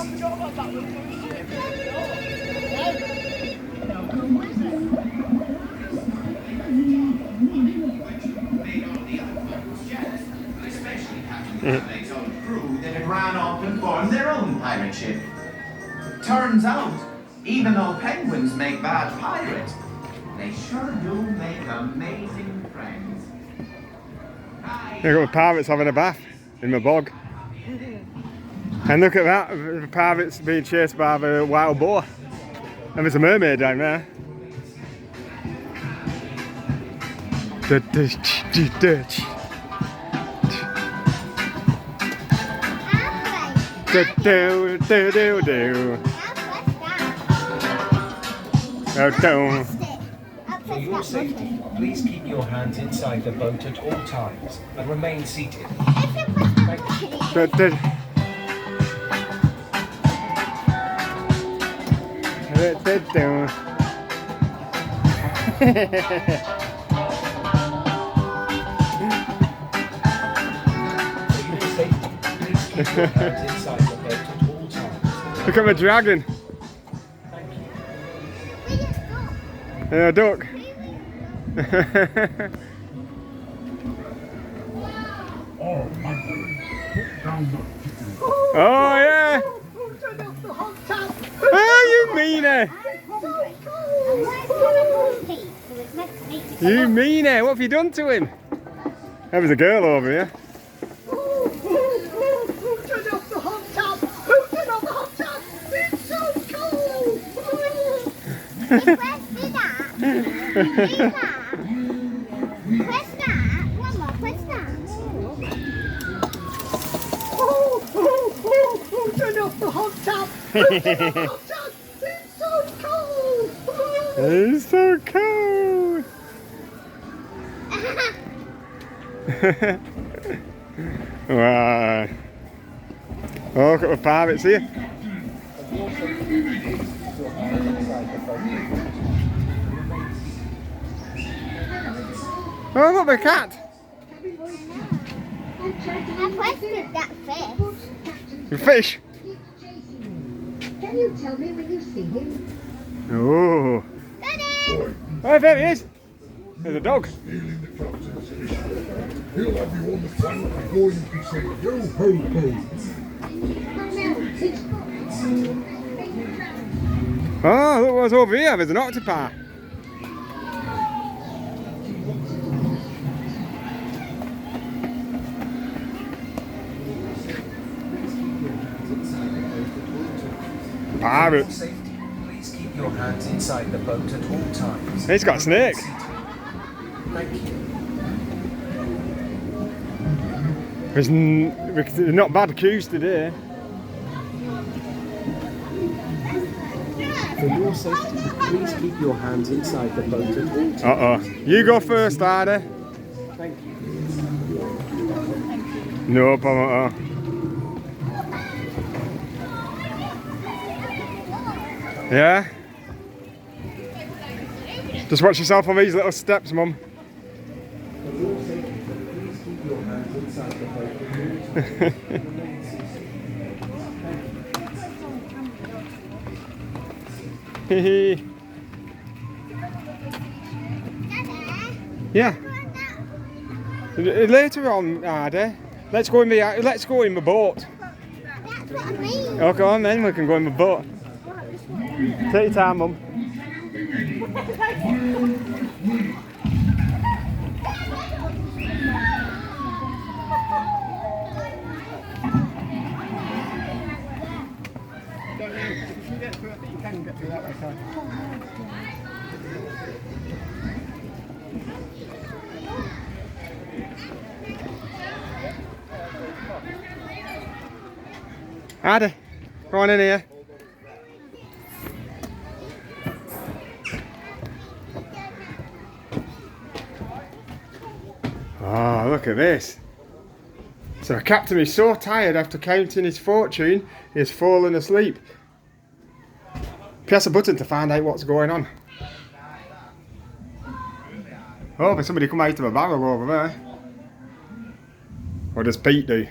forgot about that one. Its own crew that had ran off and formed their own pirate ship. Turns out, even though penguins make bad pirates, they sure do make amazing friends. Look at the pirates having a bath in the bog. And look at that, the pirates being chased by the wild boar. And there's a mermaid down there. For your safety, please keep your hands inside the boat at all times and remain seated. Thank you. Look at the dragon. Yeah, duck. Oh yeah. Oh, you mean it. You mean it. What have you done to him? There was a girl over here. Turn off the hot tub! It's so cold! It's so cold! Wow. Oh, look at the pirates here. Oh, look, the cat! I questioned that fish. The fish? Can you tell me when you see him? Oh. Daddy! Oh, there he is. There's a dog. He'll have you on the front before you can say yo ho ho. Oh, look what's over here. There's an octopi. Pirates. Please keep your hands inside the boat at all times. He's got a snake. Thank you. There's not bad queues today. For your safety, please keep your hands inside the boat at all times. Uh-oh. You go first, Ida. Thank you. No problem at all. Yeah? Just watch yourself on these little steps, Mum. Yeah. Later on, Ada. Let's go in the boat. That's what I mean. Oh, go on then. We can go in the boat. Take your time, Mum. Ada, go on in here. Oh, look at this. So the captain is so tired after counting his fortune, he has fallen asleep. Press a button to find out what's going on. Oh, there's somebody come out of a barrel over there. What does Pete do?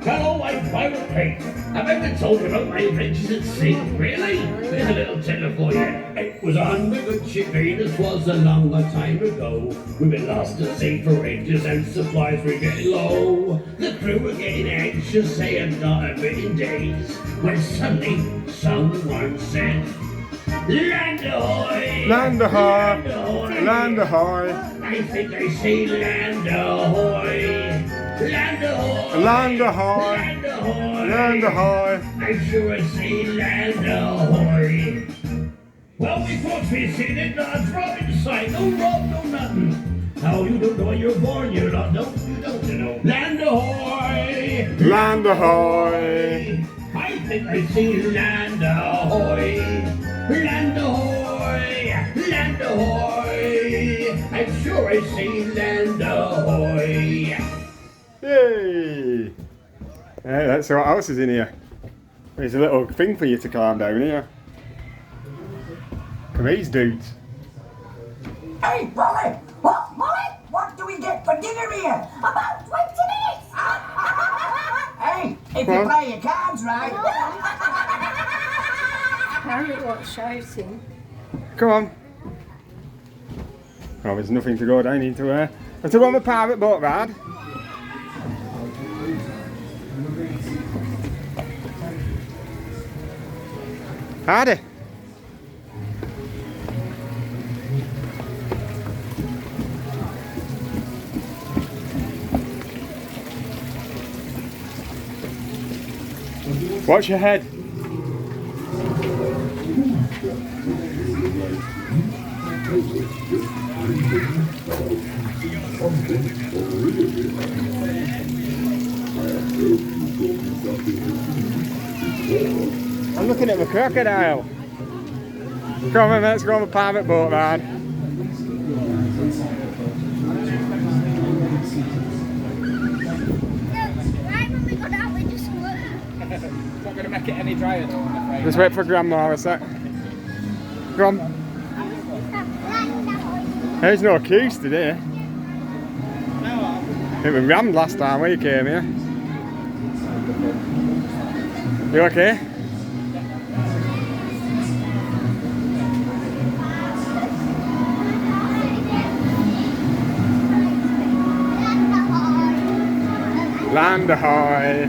Hello, pirate Pete. Have I been told about my adventures at sea? Really? Here's a little tiller for you. It was on the good ship Venus, was a long time ago. We've been lost at sea for ages and supplies were getting low. The crew were getting anxious, saying not a bit in days. When suddenly someone said, "Land ahoy! Land ahoy! Land ahoy! Land ahoy! I think I see land ahoy! Land ahoy! Land ahoy! Land ahoy! Land ahoy! I sure see land ahoy! Well, we folks we seen it, not a drop in sight, no rob, no nothing. How you don't know when you're born, you lot don't you know? Land ahoy! Land ahoy! I think I see land ahoy! Land ahoy! Land ahoy! I'm sure I see land ahoy! Yay! Hey, let's see what else is in here. There's a little thing for you to climb down here. Come these dudes. Hey, Molly! What, Molly? What do we get for dinner here? About 20 minutes! Hey, if you play your cards right. Harry was shouting. Come on. Oh, there's nothing to go down into there. Have to go on the pirate boat ride. Hardy. Watch your head. I'm looking at the crocodile. Come on, let's go on the pirate boat ride. Right when we got out, we just worked. It's not going to make it any drier though, I'm afraid. Just wait for Grandma a sec. Come on. There's no queues today. It was rammed last time we came here. You okay? Land ahoy!